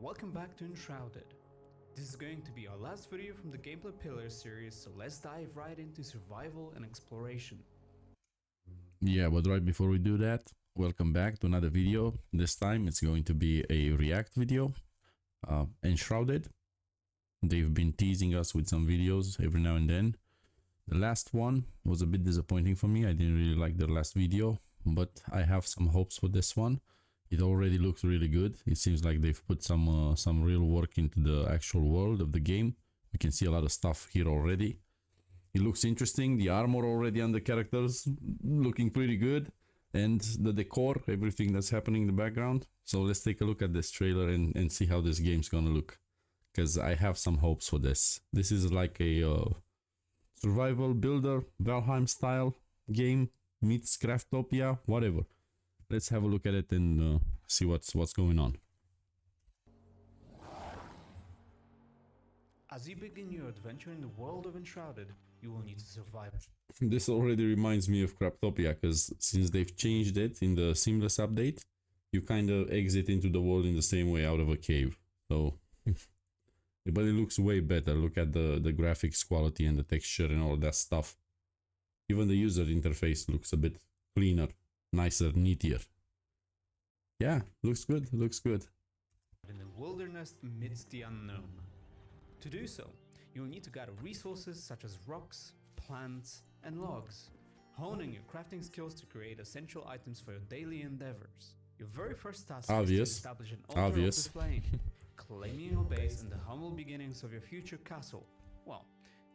welcome back to Enshrouded. This is going to be our last video from the Gameplay Pillars series, so let's dive right into survival and exploration. Yeah, but right before we do that, welcome back to another video. This time it's going to be a react video. Enshrouded. They've been teasing us with some videos every now and then. The last one was a bit disappointing for me. I didn't really like their last video, but I have some hopes for this one. It already looks really good. It seems like they've put some real work into the actual world of the game. We can see a lot of stuff here already. It looks interesting. The armor already on the characters looking pretty good, and the decor, everything that's happening in the background. So let's take a look at this trailer and see how this game's gonna look, because I have some hopes for this. This is like a survival builder, Valheim style game meets Craftopia, whatever. Let's have a look at it and see what's going on. As you begin your adventure in the world of Enshrouded, you will need to survive. This already reminds me of Craftopia, because since they've changed it in the seamless update, you kind of exit into the world in the same way out of a cave. So, but it looks way better. Look at the graphics quality and the texture and all that stuff. Even the user interface looks a bit cleaner, nicer, neater. Yeah, looks good, looks good. In the wilderness amidst the unknown. To do so, you will need to gather resources such as rocks, plants, and logs, honing your crafting skills to create essential items for your daily endeavors. Your very first task is to establish an altar of the flame, claiming your base and the humble beginnings of your future castle. Well,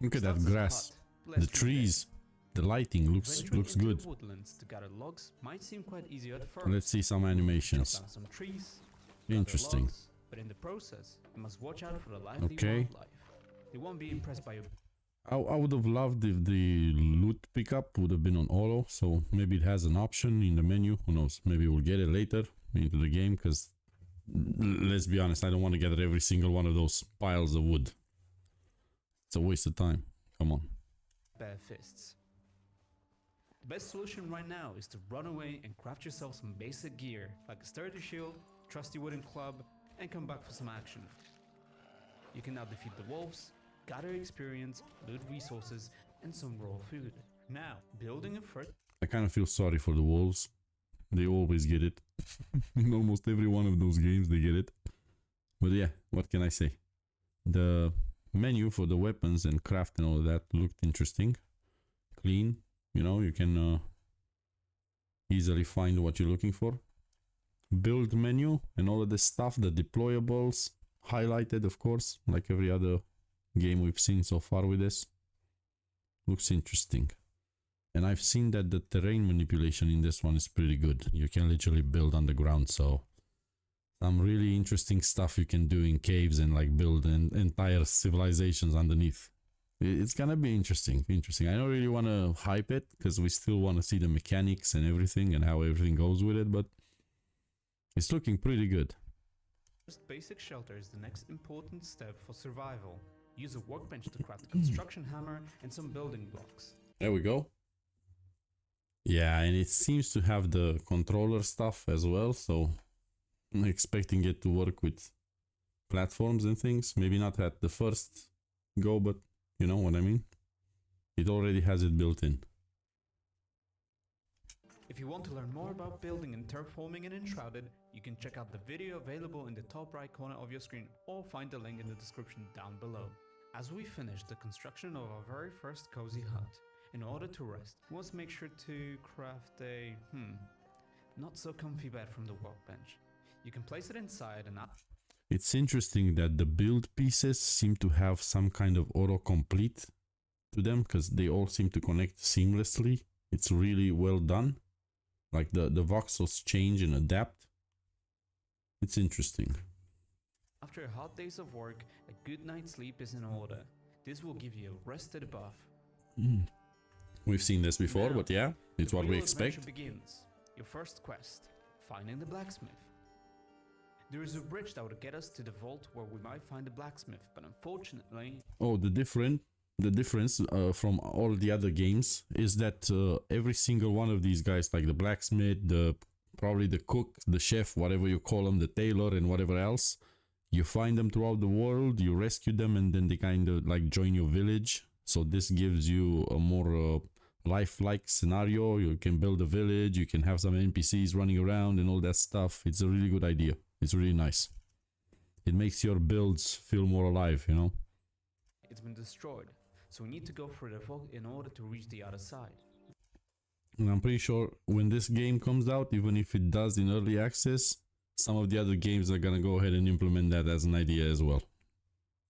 look at that grass, the trees. The lighting looks good. Woodlands to gather logs might seem quite easy at first. Let's see some animations. Chop down some trees, interesting. Logs, but in the process, you must watch out for the lively wildlife. They won't be impressed by your... I would have loved if the loot pickup would have been on auto, so maybe it has an option in the menu. Who knows? Maybe we'll get it later into the game, because let's be honest, I don't want to gather every single one of those piles of wood. It's a waste of time. Come on. Bare fists. The best solution right now is to run away and craft yourself some basic gear, like a sturdy shield, trusty wooden club, and come back for some action. You can now defeat the wolves, gather experience, loot resources, and some raw food. Now, building a fort. I kind of feel sorry for the wolves. They always get it. In almost every one of those games they get it. But yeah, what can I say? The menu for the weapons and craft and all of that looked interesting. Clean. You know, you can easily find what you're looking for. Build menu and all of this stuff, the deployables, highlighted of course, like every other game we've seen so far with this. Looks interesting. And I've seen that the terrain manipulation in this one is pretty good. You can literally build underground, so some really interesting stuff you can do in caves and like build entire civilizations underneath. It's gonna be interesting. I don't really want to hype it, because we still want to see the mechanics and everything and how everything goes with it, but it's looking pretty good. First basic shelter is the next important step for survival. Use a workbench to craft a construction hammer and some building blocks. There we go. Yeah, and it seems to have the controller stuff as well, so I'm expecting it to work with platforms and things. Maybe not at the first go, but you know what I mean? It already has it built in. If you want to learn more about building and terraforming in Enshrouded, you can check out the video available in the top right corner of your screen, or find the link in the description down below. As we finish the construction of our very first cozy hut, in order to rest, we must make sure to craft a not so comfy bed from the workbench. You can place it inside and up. It's interesting that the build pieces seem to have some kind of autocomplete to them, because they all seem to connect seamlessly. It's really well done. Like the voxels change and adapt. It's interesting. After a hard days of work, a good night's sleep is in order. This will give you a rested buff. We've seen this before, now, but yeah, it's what we expect. Begins. Your first quest, finding the blacksmith. There is a bridge that would get us to the vault where we might find the blacksmith, but unfortunately... Oh, the difference from all the other games is that every single one of these guys, like the blacksmith, probably the cook, the chef, whatever you call them, the tailor and whatever else, You find them throughout the world, you rescue them, and then they kind of like join your village. So this gives you a more lifelike scenario. You can build a village, you can have some NPCs running around and all that stuff. It's a really good idea. It's really nice. It makes your builds feel more alive, you know? It's been destroyed, so we need to go through the fog in order to reach the other side. And I'm pretty sure when this game comes out, even if it does in early access, some of the other games are gonna go ahead and implement that as an idea as well.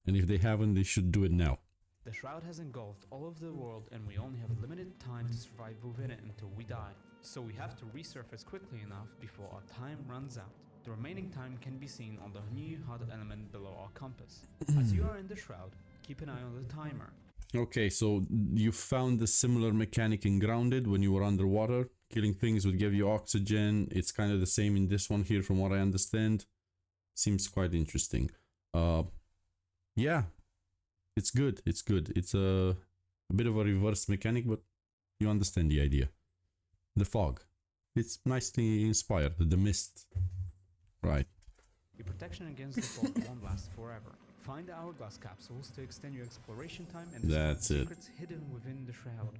And if they haven't, they should do it now. The shroud has engulfed all of the world and we only have a limited time to survive within it until we die. So we have to resurface quickly enough before our time runs out. The remaining time can be seen on the new HUD element below our compass. As you are in the shroud, keep an eye on the timer. Okay, so you found a similar mechanic in Grounded when you were underwater. Killing things would give you oxygen. It's kind of the same in this one here from what I understand. Seems quite interesting. Yeah, it's good. It's good. It's a bit of a reverse mechanic, but you understand the idea. The fog. It's nicely inspired. The mist. Right. Your protection against the fog won't last forever. Find the hourglass capsules to extend your exploration time and discover secrets hidden within the shroud.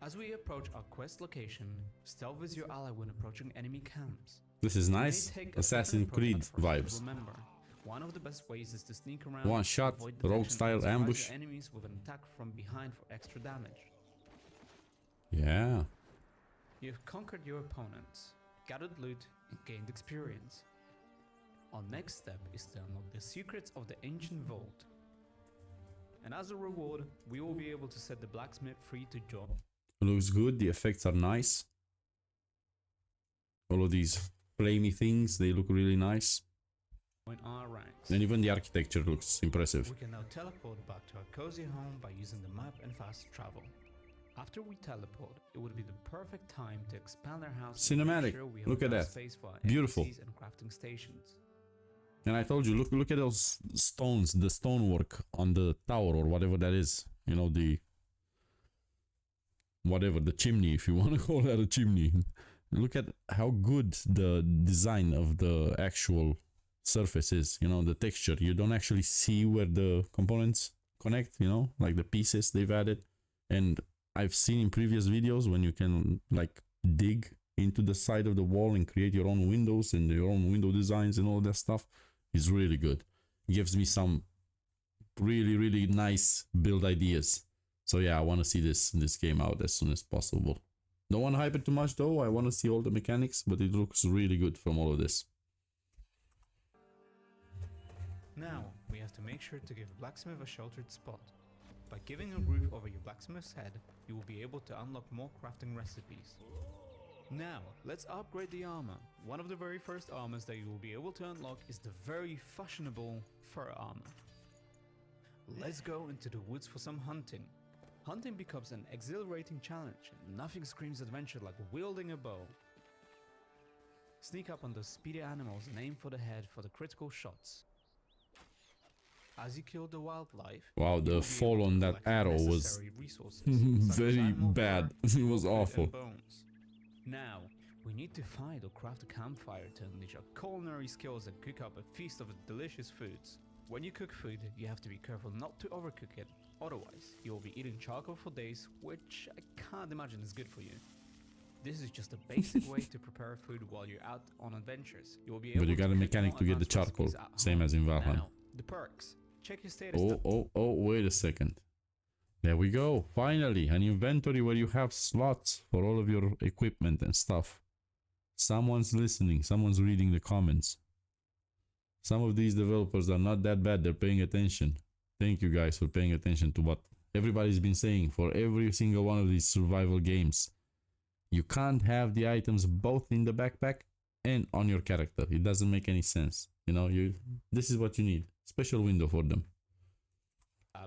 As we approach our quest location, stealth is your ally when approaching enemy camps. This is nice. Assassin's Creed vibes. Remember, one of the best ways is to sneak around, one shot, rogue style ambush. Enemies with an attack from behind for extra damage. Yeah. You've conquered your opponents, gathered loot, and gained experience. Our next step is to unlock the secrets of the ancient vault. And as a reward, we will be able to set the blacksmith free to join. Looks good, the effects are nice. All of these flamey things, they look really nice. In our ranks. And even the architecture looks impressive. We can now teleport back to our cozy home by using the map and fast travel. After we teleport, it would be the perfect time to expand our house. Cinematic. Sure look at that. Beautiful. And crafting stations. And I told you, look at those stones, the stonework on the tower or whatever that is. You know, the whatever, the chimney, if you want to call that a chimney. Look at how good the design of the actual surface is, you know, the texture. You don't actually see where the components connect, you know, like the pieces they've added. And I've seen in previous videos when you can like dig into the side of the wall and create your own windows and your own window designs and all that stuff. It's really good. It gives me some really nice build ideas. So yeah, I want to see this game out as soon as possible. Don't want to hype it too much though. I want to see all the mechanics, but it looks really good from all of this. Now, we have to make sure to give blacksmith a sheltered spot. By giving a roof over your blacksmith's head, you will be able to unlock more crafting recipes. Now, let's upgrade the armor. One of the very first armors that you will be able to unlock is the very fashionable fur armor. Let's go into the woods for some hunting. Hunting becomes an exhilarating challenge, and nothing screams adventure like wielding a bow. Sneak up on those speedy animals and aim for the head for the critical shots. As you kill the wildlife, wow, the fall on that arrow was very bad. It was awful. Now, we need to find or craft a campfire to unleash our culinary skills and cook up a feast of delicious foods. When you cook food, you have to be careful not to overcook it, otherwise you will be eating charcoal for days, which I can't imagine is good for you. This is just a basic way to prepare food while you're out on adventures. You will be able but you got a mechanic to get the charcoal, same as in Valheim. Now, the perks. Check your status. Oh, wait a second. There we go. Finally, an inventory where you have slots for all of your equipment and stuff. Someone's listening. Someone's reading the comments. Some of these developers are not that bad. They're paying attention. Thank you guys for paying attention to what everybody's been saying for every single one of these survival games. You can't have the items both in the backpack and on your character. It doesn't make any sense. You know, this is what you need. Special window for them.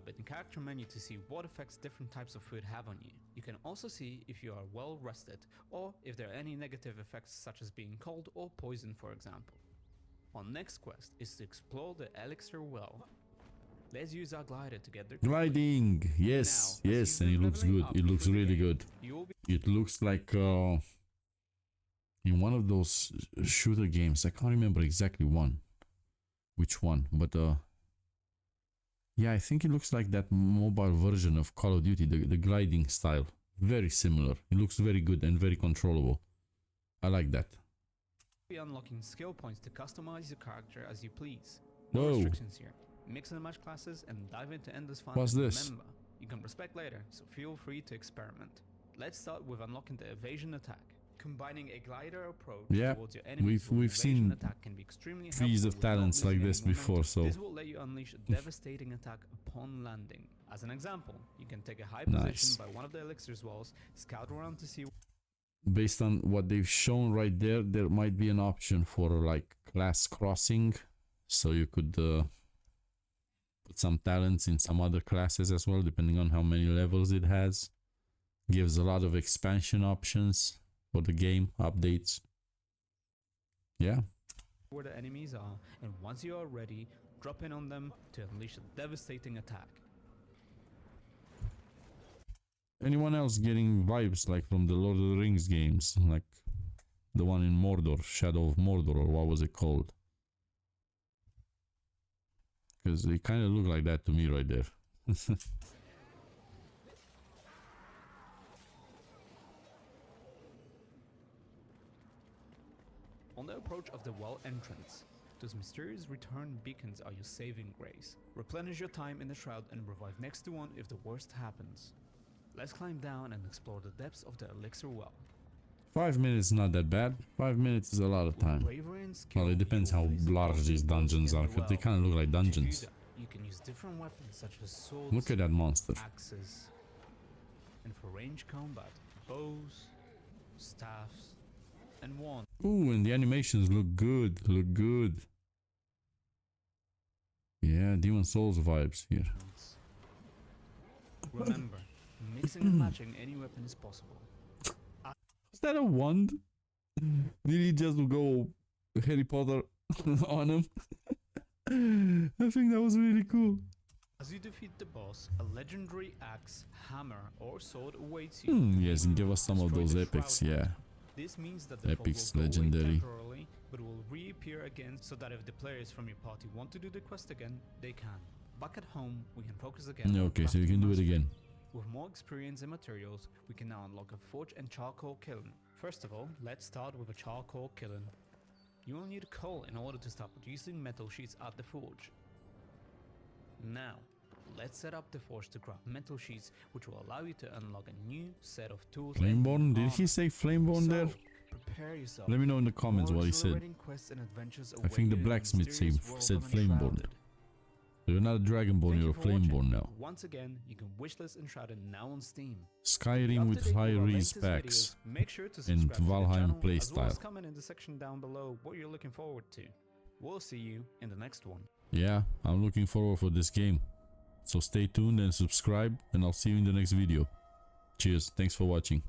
But in character menu to see what effects different types of food have on you. You can also see if you are well rested or if there are any negative effects such as being cold or poisoned, for example. Our next quest is to explore the elixir well. Let's use our glider to get there. Gliding, yes, now, yes, and it looks good. It looks really good. It looks like in one of those shooter games. I can't remember exactly one, which one, but yeah, I think it looks like that mobile version of Call of Duty, the gliding style. Very similar. It looks very good and very controllable. I like that. Be unlocking skill points to customize your character as you please. No Whoa. restrictions here. Mix and match classes and dive into endless fun. What's And this? Remember, you can respect later, so feel free to experiment. Let's start with unlocking the evasion attack. Combining a glider approach Yeah, towards your enemies with we've an seen evasion attack can be extremely trees helpful of with not talents like losing this any before, momentum. so This will let you unleash a devastating attack upon landing. As an example, you can take a high Nice. position by one of the elixir's walls, scout around to see based on what they've shown right there, there might be an option for like class crossing, so you could put some talents in some other classes as well, depending on how many levels it has. Gives a lot of expansion options for the game, updates. Yeah, where the enemies are, and once you are ready, drop in on them to unleash a devastating attack. anyone else getting vibes like from the Lord of the Rings games, like the one in Mordor, Shadow of Mordor, or what was it called? Because they kind of look like that to me right there. On the approach of the well entrance, those mysterious return beacons are your saving grace. Replenish your time in the shroud and revive next to one if the worst happens. Let's climb down and explore the depths of the elixir well. 5 minutes not that bad. 5 minutes is a lot of With time. bravery and skill, Well, it depends you will how face the large boss these dungeons in are, the because they well. kind of look like To do dungeons. that, you can use different weapons such as swords, Look at that monster. axes, and for range combat, bows, staffs, and wands. Ooh, and the animations look good. Look good. Yeah, Demon Souls vibes here. Remember, mixing and matching any weapon is possible. Is that a wand? Did he just go Harry Potter on him? I think that was really cool. As you defeat the boss, a legendary axe, hammer, or sword awaits you. Yes, and give us some of Destroy those the epics, shroud. yeah. This means that the Epics, fog will go away legendary. temporarily, but will reappear again, so that if the players from your party want to do the quest again, they can. Back at home, we can focus again. on Okay, so you crafting can do it mastery. again. With more experience and materials, we can now unlock a forge and charcoal kiln. First of all, let's start with a charcoal kiln. You will need coal in order to start producing metal sheets at the forge. Now, let's set up the forge to craft metal sheets, which will allow you to unlock a new set of tools. and Flameborn? Did armor. he say Flameborn there? So, prepare yourself. Let me know in the comments More what he said. exhilarating quests and adventures I think the await you in the blacksmith mysterious world said of Flameborn. Enshrouded. So you're not a Dragonborn, Thank you're you a for watching. Flameborn now. Once again, you can wishlist Enshrouded now on Steam. Skyrim with Up-to-date high our res latest packs. videos. Make sure to and subscribe to the Valheim channel, as well as playstyle. comment in the section down below what you're looking forward to. We'll see you in the next one. Yeah, I'm looking forward for this game. So stay tuned and subscribe, and I'll see you in the next video. Cheers, thanks for watching.